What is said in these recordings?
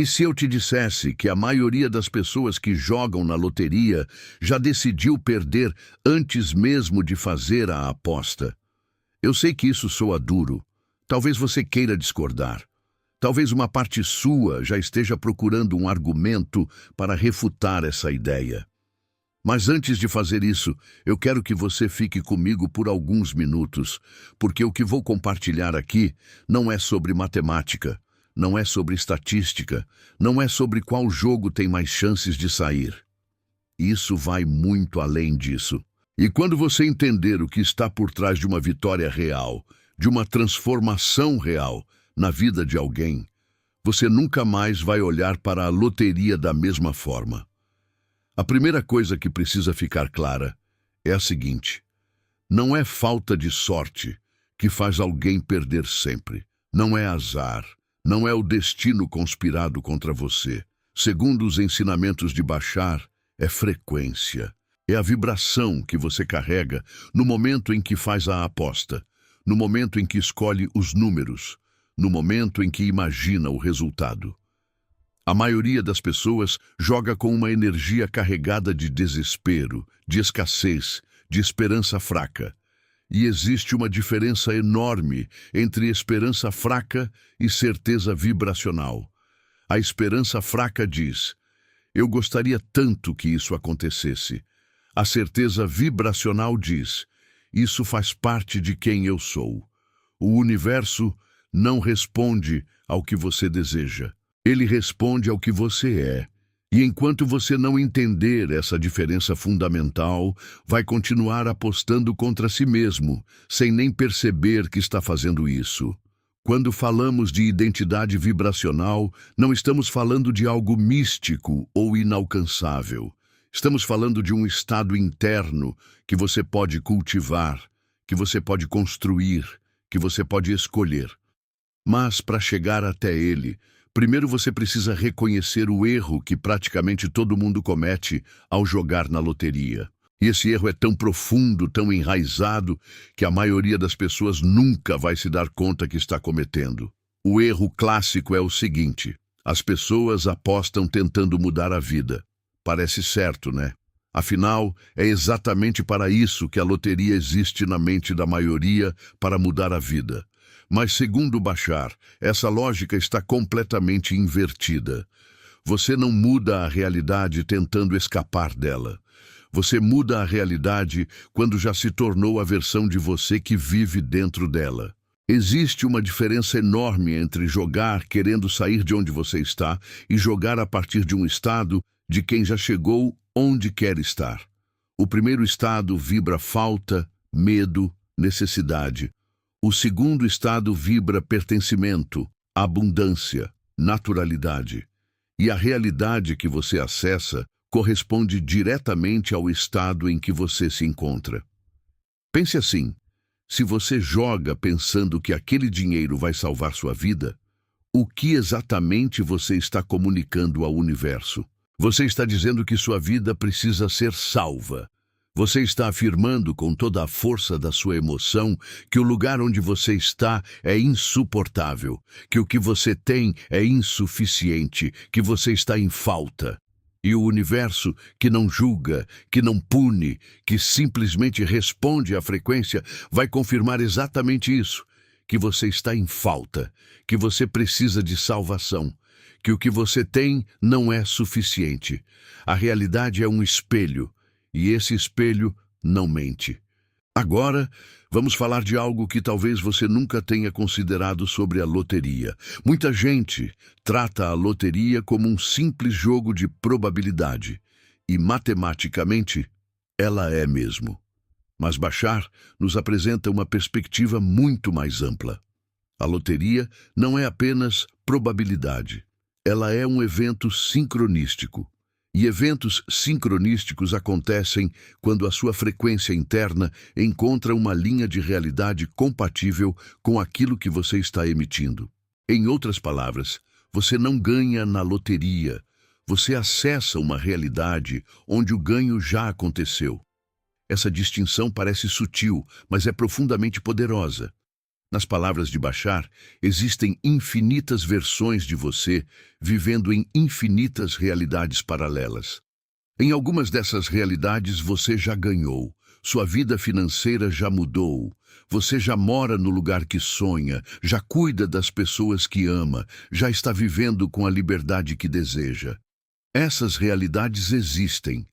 E se eu te dissesse que a maioria das pessoas que jogam na loteria já decidiu perder antes mesmo de fazer a aposta? Eu sei que isso soa duro. Talvez você queira discordar. Talvez uma parte sua já esteja procurando um argumento para refutar essa ideia. Mas antes de fazer isso, eu quero que você fique comigo por alguns minutos, porque o que vou compartilhar aqui não é sobre matemática, não é sobre estatística, não é sobre qual jogo tem mais chances de sair. Isso vai muito além disso. E quando você entender o que está por trás de uma vitória real, de uma transformação real na vida de alguém, você nunca mais vai olhar para a loteria da mesma forma. A primeira coisa que precisa ficar clara é a seguinte: não é falta de sorte que faz alguém perder sempre. Não é azar, não é o destino conspirado contra você. Segundo os ensinamentos de Bashar, é frequência. É a vibração que você carrega no momento em que faz a aposta, no momento em que escolhe os números, no momento em que imagina o resultado. A maioria das pessoas joga com uma energia carregada de desespero, de escassez, de esperança fraca. E existe uma diferença enorme entre esperança fraca e certeza vibracional. A esperança fraca diz: eu gostaria tanto que isso acontecesse. A certeza vibracional diz: isso faz parte de quem eu sou. O universo não responde ao que você deseja. Ele responde ao que você é. E enquanto você não entender essa diferença fundamental, vai continuar apostando contra si mesmo, sem nem perceber que está fazendo isso. Quando falamos de identidade vibracional, não estamos falando de algo místico ou inalcançável. Estamos falando de um estado interno que você pode cultivar, que você pode construir, que você pode escolher. Mas para chegar até ele, primeiro você precisa reconhecer o erro que praticamente todo mundo comete ao jogar na loteria. E esse erro é tão profundo, tão enraizado, que a maioria das pessoas nunca vai se dar conta que está cometendo. O erro clássico é o seguinte: as pessoas apostam tentando mudar a vida. Parece certo, né? Afinal, é exatamente para isso que a loteria existe na mente da maioria, para mudar a vida. Mas, segundo Bashar, essa lógica está completamente invertida. Você não muda a realidade tentando escapar dela. Você muda a realidade quando já se tornou a versão de você que vive dentro dela. Existe uma diferença enorme entre jogar querendo sair de onde você está e jogar a partir de um estado de quem já chegou onde quer estar. O primeiro estado vibra falta, medo, necessidade. O segundo estado vibra pertencimento, abundância, naturalidade. E a realidade que você acessa corresponde diretamente ao estado em que você se encontra. Pense assim: se você joga pensando que aquele dinheiro vai salvar sua vida, o que exatamente você está comunicando ao universo? Você está dizendo que sua vida precisa ser salva. Você está afirmando com toda a força da sua emoção que o lugar onde você está é insuportável, que o que você tem é insuficiente, que você está em falta. E o universo, que não julga, que não pune, que simplesmente responde à frequência, vai confirmar exatamente isso, que você está em falta, que você precisa de salvação, que o que você tem não é suficiente. A realidade é um espelho, e esse espelho não mente. Agora, vamos falar de algo que talvez você nunca tenha considerado sobre a loteria. Muita gente trata a loteria como um simples jogo de probabilidade, e matematicamente, ela é mesmo. Mas Bashar nos apresenta uma perspectiva muito mais ampla. A loteria não é apenas probabilidade. Ela é um evento sincronístico. E eventos sincronísticos acontecem quando a sua frequência interna encontra uma linha de realidade compatível com aquilo que você está emitindo. Em outras palavras, você não ganha na loteria. Você acessa uma realidade onde o ganho já aconteceu. Essa distinção parece sutil, mas é profundamente poderosa. Nas palavras de Bashar, existem infinitas versões de você vivendo em infinitas realidades paralelas. Em algumas dessas realidades você já ganhou, sua vida financeira já mudou, você já mora no lugar que sonha, já cuida das pessoas que ama, já está vivendo com a liberdade que deseja. Essas realidades existem.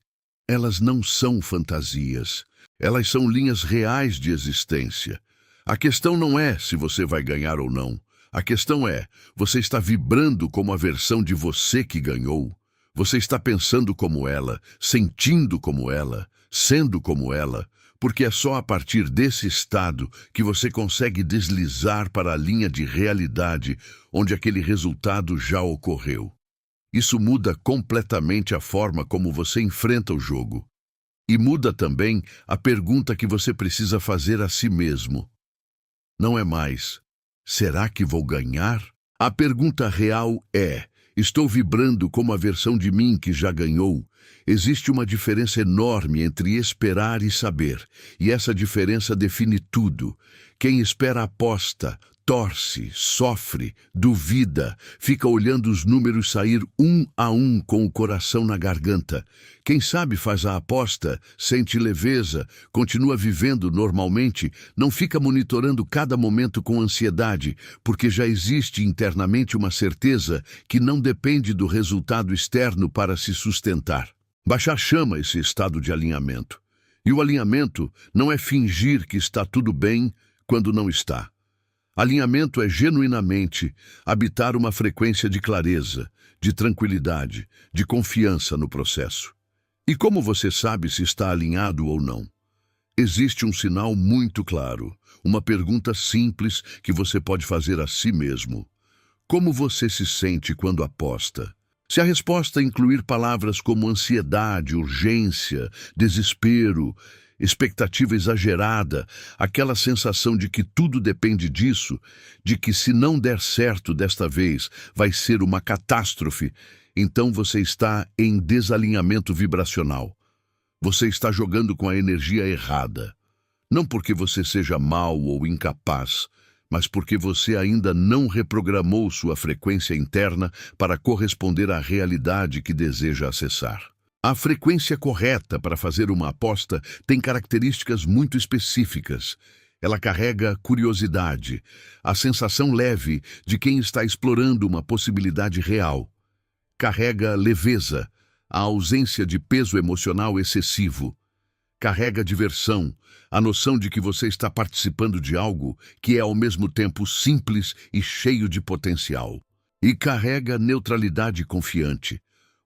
Elas não são fantasias. Elas são linhas reais de existência. A questão não é se você vai ganhar ou não. A questão é, você está vibrando como a versão de você que ganhou? Você está pensando como ela, sentindo como ela, sendo como ela, porque é só a partir desse estado que você consegue deslizar para a linha de realidade onde aquele resultado já ocorreu. Isso muda completamente a forma como você enfrenta o jogo. E muda também a pergunta que você precisa fazer a si mesmo. Não é mais, será que vou ganhar? A pergunta real é, estou vibrando como a versão de mim que já ganhou? Existe uma diferença enorme entre esperar e saber, e essa diferença define tudo. Quem espera aposta, torce, sofre, duvida, fica olhando os números sair um a um com o coração na garganta. Quem sabe faz a aposta, sente leveza, continua vivendo normalmente, não fica monitorando cada momento com ansiedade, porque já existe internamente uma certeza que não depende do resultado externo para se sustentar. Bashar chama esse estado de alinhamento. E o alinhamento não é fingir que está tudo bem quando não está. Alinhamento é genuinamente habitar uma frequência de clareza, de tranquilidade, de confiança no processo. E como você sabe se está alinhado ou não? Existe um sinal muito claro, uma pergunta simples que você pode fazer a si mesmo. Como você se sente quando aposta? Se a resposta incluir palavras como ansiedade, urgência, desespero, expectativa exagerada, aquela sensação de que tudo depende disso, de que se não der certo desta vez vai ser uma catástrofe, então você está em desalinhamento vibracional. Você está jogando com a energia errada. Não porque você seja mau ou incapaz, mas porque você ainda não reprogramou sua frequência interna para corresponder à realidade que deseja acessar. A frequência correta para fazer uma aposta tem características muito específicas. Ela carrega curiosidade, a sensação leve de quem está explorando uma possibilidade real. Carrega leveza, a ausência de peso emocional excessivo. Carrega diversão, a noção de que você está participando de algo que é ao mesmo tempo simples e cheio de potencial. E carrega neutralidade confiante,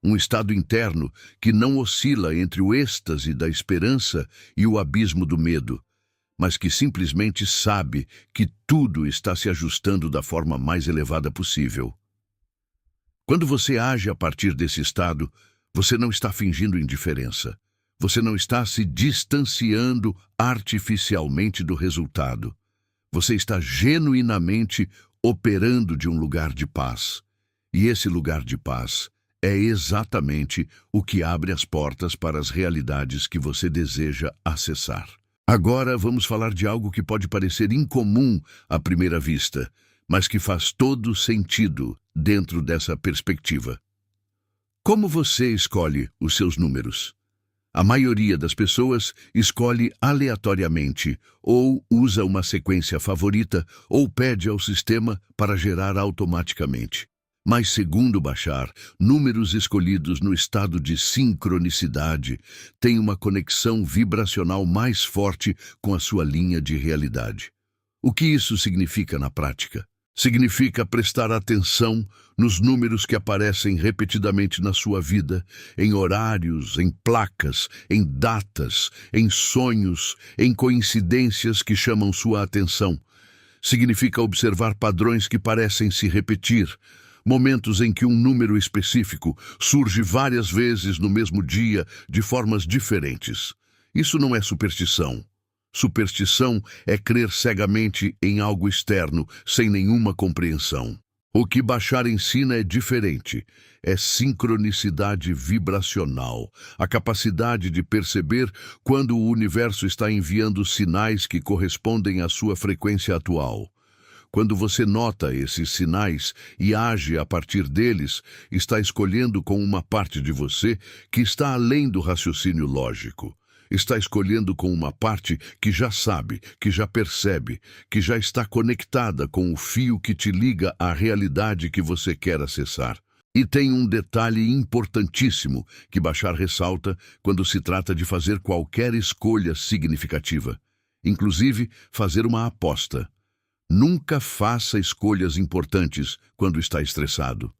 um estado interno que não oscila entre o êxtase da esperança e o abismo do medo, mas que simplesmente sabe que tudo está se ajustando da forma mais elevada possível. Quando você age a partir desse estado, você não está fingindo indiferença. Você não está se distanciando artificialmente do resultado. Você está genuinamente operando de um lugar de paz. E esse lugar de paz é exatamente o que abre as portas para as realidades que você deseja acessar. Agora vamos falar de algo que pode parecer incomum à primeira vista, mas que faz todo sentido dentro dessa perspectiva. Como você escolhe os seus números? A maioria das pessoas escolhe aleatoriamente, ou usa uma sequência favorita, ou pede ao sistema para gerar automaticamente. Mas, segundo Bashar, números escolhidos no estado de sincronicidade têm uma conexão vibracional mais forte com a sua linha de realidade. O que isso significa na prática? Significa prestar atenção nos números que aparecem repetidamente na sua vida, em horários, em placas, em datas, em sonhos, em coincidências que chamam sua atenção. Significa observar padrões que parecem se repetir, momentos em que um número específico surge várias vezes no mesmo dia de formas diferentes. Isso não é superstição. Superstição é crer cegamente em algo externo, sem nenhuma compreensão. O que Bashar ensina é diferente. É sincronicidade vibracional, a capacidade de perceber quando o universo está enviando sinais que correspondem à sua frequência atual. Quando você nota esses sinais e age a partir deles, está escolhendo com uma parte de você que está além do raciocínio lógico. Está escolhendo com uma parte que já sabe, que já percebe, que já está conectada com o fio que te liga à realidade que você quer acessar. E tem um detalhe importantíssimo que Bashar ressalta quando se trata de fazer qualquer escolha significativa, inclusive fazer uma aposta. Nunca faça escolhas importantes quando está estressado.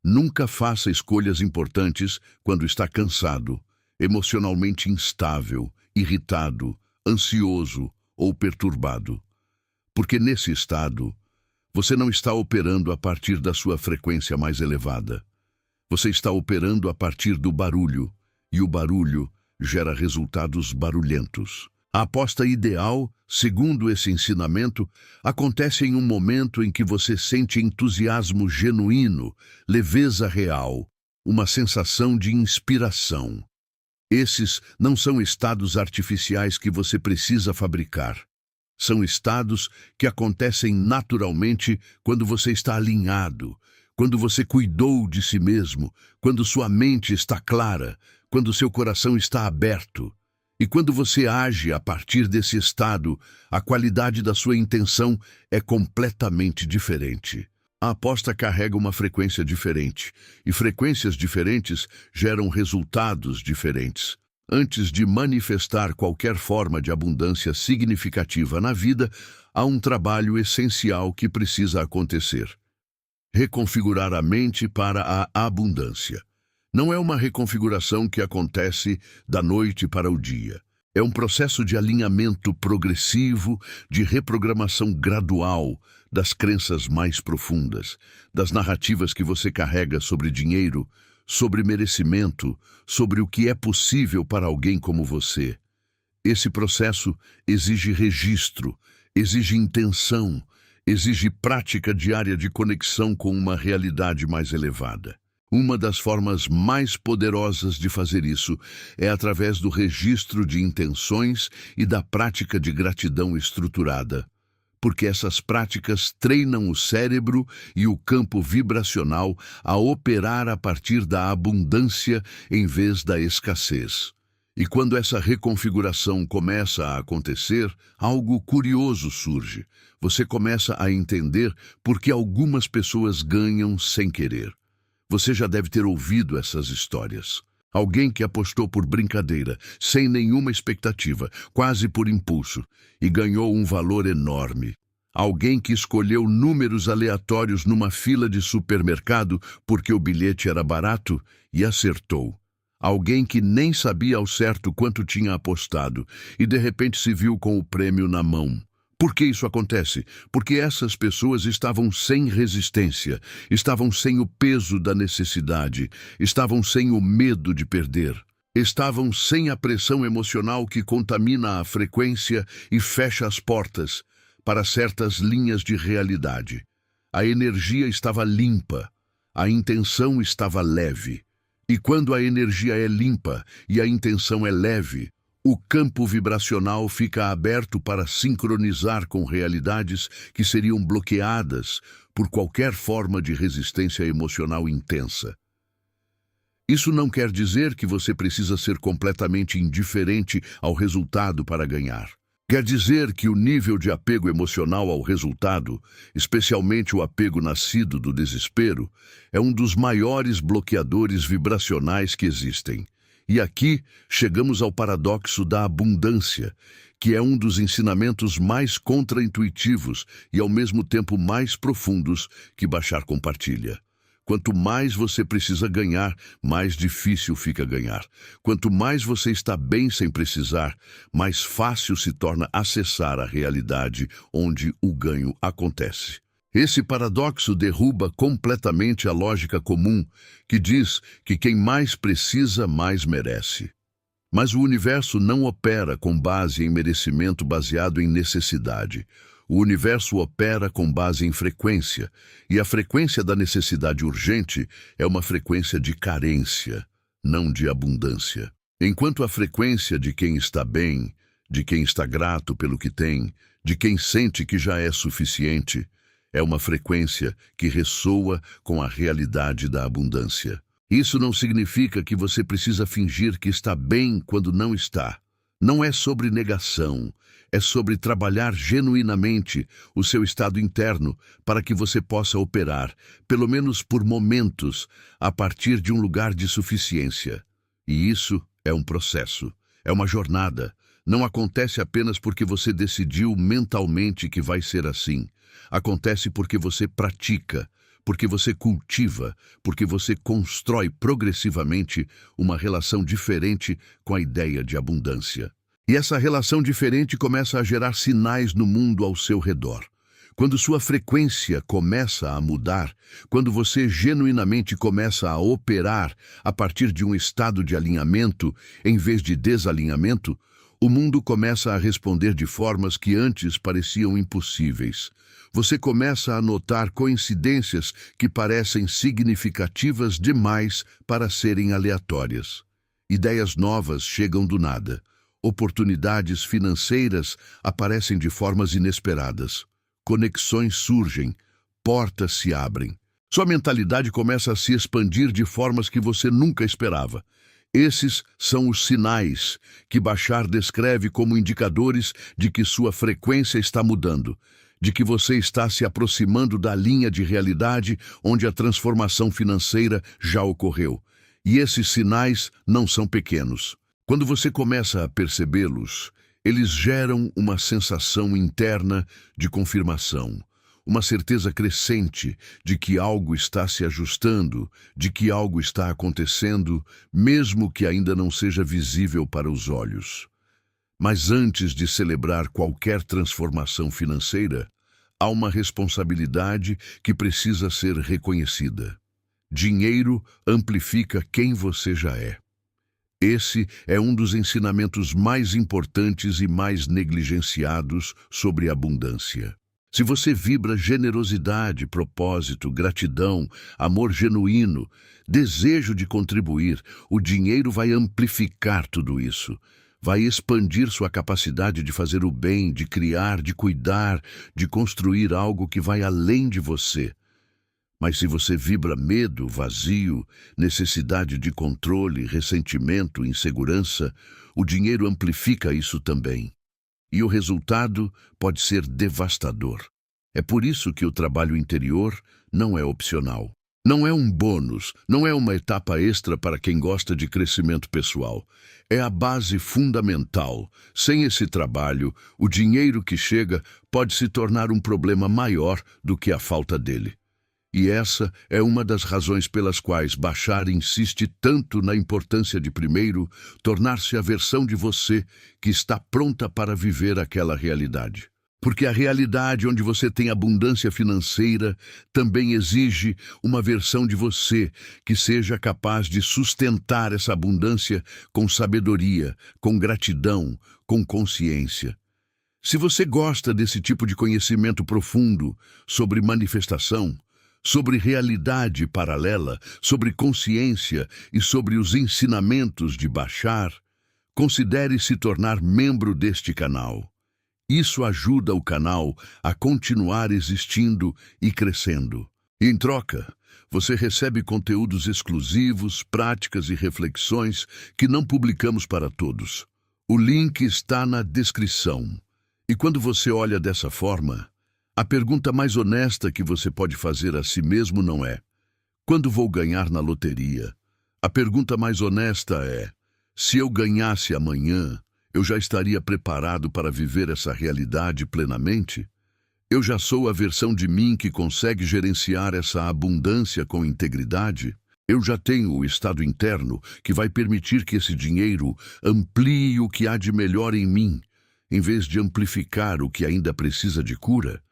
Nunca faça escolhas importantes quando está cansado, emocionalmente instável, irritado, ansioso ou perturbado. Porque nesse estado, você não está operando a partir da sua frequência mais elevada. Você está operando a partir do barulho, e o barulho gera resultados barulhentos. A aposta ideal, segundo esse ensinamento, acontece em um momento em que você sente entusiasmo genuíno, leveza real, uma sensação de inspiração. Esses não são estados artificiais que você precisa fabricar. São estados que acontecem naturalmente quando você está alinhado, quando você cuidou de si mesmo, quando sua mente está clara, quando seu coração está aberto. E quando você age a partir desse estado, a qualidade da sua intenção é completamente diferente. A aposta carrega uma frequência diferente, e frequências diferentes geram resultados diferentes. Antes de manifestar qualquer forma de abundância significativa na vida, há um trabalho essencial que precisa acontecer: reconfigurar a mente para a abundância. Não é uma reconfiguração que acontece da noite para o dia. É um processo de alinhamento progressivo, de reprogramação gradual das crenças mais profundas, das narrativas que você carrega sobre dinheiro, sobre merecimento, sobre o que é possível para alguém como você. Esse processo exige registro, exige intenção, exige prática diária de conexão com uma realidade mais elevada. Uma das formas mais poderosas de fazer isso é através do registro de intenções e da prática de gratidão estruturada, porque essas práticas treinam o cérebro e o campo vibracional a operar a partir da abundância em vez da escassez. E quando essa reconfiguração começa a acontecer, algo curioso surge. Você começa a entender por que algumas pessoas ganham sem querer. Você já deve ter ouvido essas histórias. Alguém que apostou por brincadeira, sem nenhuma expectativa, quase por impulso, e ganhou um valor enorme. Alguém que escolheu números aleatórios numa fila de supermercado porque o bilhete era barato e acertou. Alguém que nem sabia ao certo quanto tinha apostado e de repente se viu com o prêmio na mão. Por que isso acontece? Porque essas pessoas estavam sem resistência, estavam sem o peso da necessidade, estavam sem o medo de perder, estavam sem a pressão emocional que contamina a frequência e fecha as portas para certas linhas de realidade. A energia estava limpa, a intenção estava leve. E quando a energia é limpa e a intenção é leve, o campo vibracional fica aberto para sincronizar com realidades que seriam bloqueadas por qualquer forma de resistência emocional intensa. Isso não quer dizer que você precisa ser completamente indiferente ao resultado para ganhar. Quer dizer que o nível de apego emocional ao resultado, especialmente o apego nascido do desespero, é um dos maiores bloqueadores vibracionais que existem. E aqui chegamos ao paradoxo da abundância, que é um dos ensinamentos mais contraintuitivos e ao mesmo tempo mais profundos que Bashar compartilha. Quanto mais você precisa ganhar, mais difícil fica ganhar. Quanto mais você está bem sem precisar, mais fácil se torna acessar a realidade onde o ganho acontece. Esse paradoxo derruba completamente a lógica comum, que diz que quem mais precisa, mais merece. Mas o universo não opera com base em merecimento baseado em necessidade. O universo opera com base em frequência, e a frequência da necessidade urgente é uma frequência de carência, não de abundância. Enquanto a frequência de quem está bem, de quem está grato pelo que tem, de quem sente que já é suficiente, É uma frequência que ressoa com a realidade da abundância. Isso não significa que você precisa fingir que está bem quando não está. Não é sobre negação, é sobre trabalhar genuinamente o seu estado interno para que você possa operar, pelo menos por momentos, a partir de um lugar de suficiência. E isso é um processo, é uma jornada. Não acontece apenas porque você decidiu mentalmente que vai ser assim. Acontece porque você pratica, porque você cultiva, porque você constrói progressivamente uma relação diferente com a ideia de abundância. E essa relação diferente começa a gerar sinais no mundo ao seu redor. Quando sua frequência começa a mudar, quando você genuinamente começa a operar a partir de um estado de alinhamento em vez de desalinhamento, o mundo começa a responder de formas que antes pareciam impossíveis. Você começa a notar coincidências que parecem significativas demais para serem aleatórias. Ideias novas chegam do nada. Oportunidades financeiras aparecem de formas inesperadas. Conexões surgem, portas se abrem. Sua mentalidade começa a se expandir de formas que você nunca esperava. Esses são os sinais que Bashar descreve como indicadores de que sua frequência está mudando, de que você está se aproximando da linha de realidade onde a transformação financeira já ocorreu. E esses sinais não são pequenos. Quando você começa a percebê-los, eles geram uma sensação interna de confirmação, uma certeza crescente de que algo está se ajustando, de que algo está acontecendo, mesmo que ainda não seja visível para os olhos. Mas antes de celebrar qualquer transformação financeira, há uma responsabilidade que precisa ser reconhecida. Dinheiro amplifica quem você já é. Esse é um dos ensinamentos mais importantes e mais negligenciados sobre abundância. Se você vibra generosidade, propósito, gratidão, amor genuíno, desejo de contribuir, o dinheiro vai amplificar tudo isso. Vai expandir sua capacidade de fazer o bem, de criar, de cuidar, de construir algo que vai além de você. Mas se você vibra medo, vazio, necessidade de controle, ressentimento, insegurança, o dinheiro amplifica isso também. E o resultado pode ser devastador. É por isso que o trabalho interior não é opcional. Não é um bônus, não é uma etapa extra para quem gosta de crescimento pessoal. É a base fundamental. Sem esse trabalho, o dinheiro que chega pode se tornar um problema maior do que a falta dele. E essa é uma das razões pelas quais Bashar insiste tanto na importância de, primeiro, tornar-se a versão de você que está pronta para viver aquela realidade. Porque a realidade onde você tem abundância financeira também exige uma versão de você que seja capaz de sustentar essa abundância com sabedoria, com gratidão, com consciência. Se você gosta desse tipo de conhecimento profundo sobre manifestação, sobre realidade paralela, sobre consciência e sobre os ensinamentos de Bashar, considere se tornar membro deste canal. Isso ajuda o canal a continuar existindo e crescendo. E, em troca, você recebe conteúdos exclusivos, práticas e reflexões que não publicamos para todos. O link está na descrição. E quando você olha dessa forma, a pergunta mais honesta que você pode fazer a si mesmo não é: quando vou ganhar na loteria? A pergunta mais honesta é: se eu ganhasse amanhã, eu já estaria preparado para viver essa realidade plenamente? Eu já sou a versão de mim que consegue gerenciar essa abundância com integridade? Eu já tenho o estado interno que vai permitir que esse dinheiro amplie o que há de melhor em mim, em vez de amplificar o que ainda precisa de cura?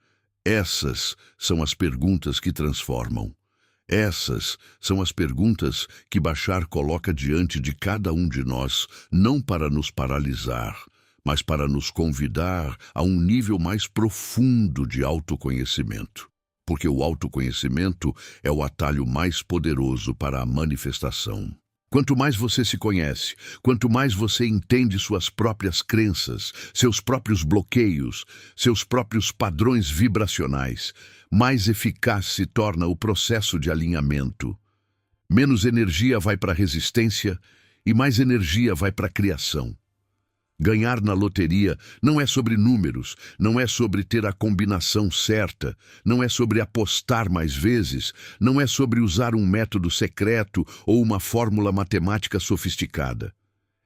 Essas são as perguntas que transformam. Essas são as perguntas que Bashar coloca diante de cada um de nós, não para nos paralisar, mas para nos convidar a um nível mais profundo de autoconhecimento. Porque o autoconhecimento é o atalho mais poderoso para a manifestação. Quanto mais você se conhece, quanto mais você entende suas próprias crenças, seus próprios bloqueios, seus próprios padrões vibracionais, mais eficaz se torna o processo de alinhamento. Menos energia vai para a resistência e mais energia vai para a criação. Ganhar na loteria não é sobre números, não é sobre ter a combinação certa, não é sobre apostar mais vezes, não é sobre usar um método secreto ou uma fórmula matemática sofisticada.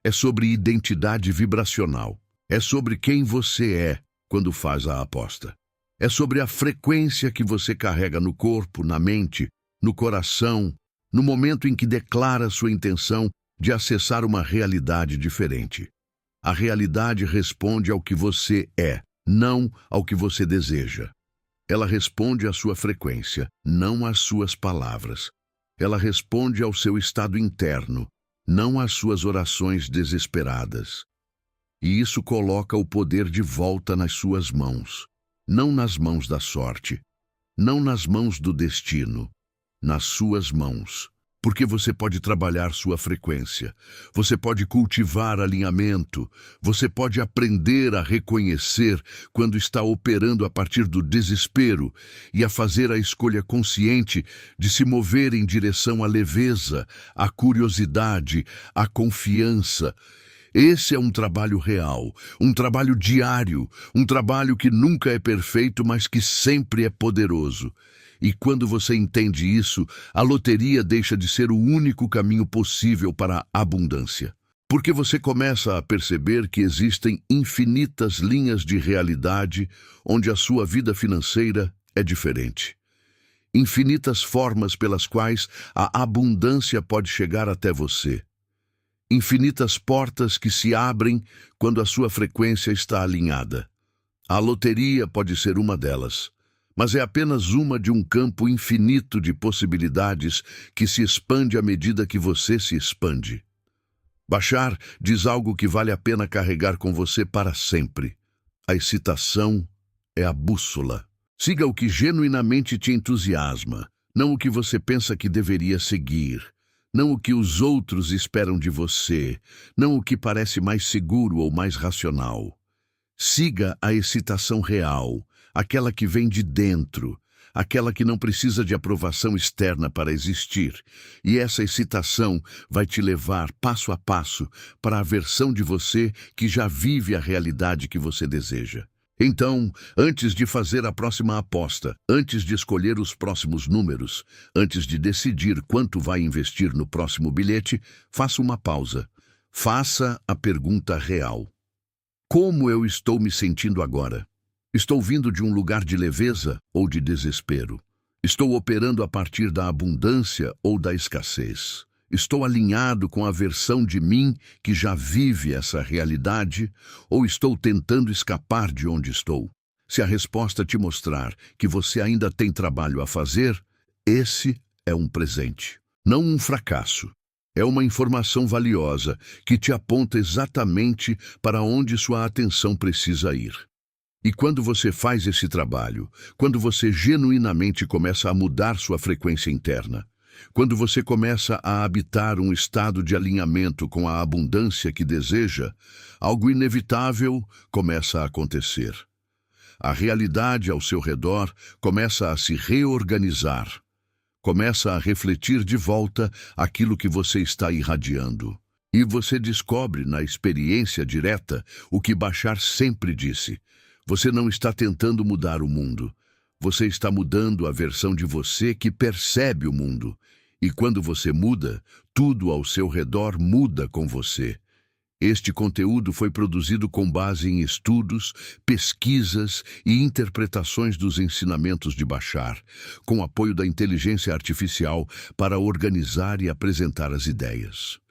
É sobre identidade vibracional. É sobre quem você é quando faz a aposta. É sobre a frequência que você carrega no corpo, na mente, no coração, no momento em que declara sua intenção de acessar uma realidade diferente. A realidade responde ao que você é, não ao que você deseja. Ela responde à sua frequência, não às suas palavras. Ela responde ao seu estado interno, não às suas orações desesperadas. E isso coloca o poder de volta nas suas mãos, não nas mãos da sorte, não nas mãos do destino, nas suas mãos. Porque você pode trabalhar sua frequência, você pode cultivar alinhamento, você pode aprender a reconhecer quando está operando a partir do desespero e a fazer a escolha consciente de se mover em direção à leveza, à curiosidade, à confiança. Esse é um trabalho real, um trabalho diário, um trabalho que nunca é perfeito, mas que sempre é poderoso. E quando você entende isso, a loteria deixa de ser o único caminho possível para a abundância. Porque você começa a perceber que existem infinitas linhas de realidade onde a sua vida financeira é diferente. Infinitas formas pelas quais a abundância pode chegar até você. Infinitas portas que se abrem quando a sua frequência está alinhada. A loteria pode ser uma delas. Mas é apenas uma de um campo infinito de possibilidades que se expande à medida que você se expande. Bashar diz algo que vale a pena carregar com você para sempre. A excitação é a bússola. Siga o que genuinamente te entusiasma, não o que você pensa que deveria seguir, não o que os outros esperam de você, não o que parece mais seguro ou mais racional. Siga a excitação real, aquela que vem de dentro, aquela que não precisa de aprovação externa para existir. E essa excitação vai te levar passo a passo para a versão de você que já vive a realidade que você deseja. Então, antes de fazer a próxima aposta, antes de escolher os próximos números, antes de decidir quanto vai investir no próximo bilhete, faça uma pausa. Faça a pergunta real. Como eu estou me sentindo agora? Estou vindo de um lugar de leveza ou de desespero? Estou operando a partir da abundância ou da escassez? Estou alinhado com a versão de mim que já vive essa realidade ou estou tentando escapar de onde estou? Se a resposta te mostrar que você ainda tem trabalho a fazer, esse é um presente, não um fracasso. É uma informação valiosa que te aponta exatamente para onde sua atenção precisa ir. E quando você faz esse trabalho, quando você genuinamente começa a mudar sua frequência interna, quando você começa a habitar um estado de alinhamento com a abundância que deseja, algo inevitável começa a acontecer. A realidade ao seu redor começa a se reorganizar, começa a refletir de volta aquilo que você está irradiando. E você descobre na experiência direta o que Bashar sempre disse. Você não está tentando mudar o mundo. Você está mudando a versão de você que percebe o mundo. E quando você muda, tudo ao seu redor muda com você. Este conteúdo foi produzido com base em estudos, pesquisas e interpretações dos ensinamentos de Bashar, com apoio da inteligência artificial para organizar e apresentar as ideias.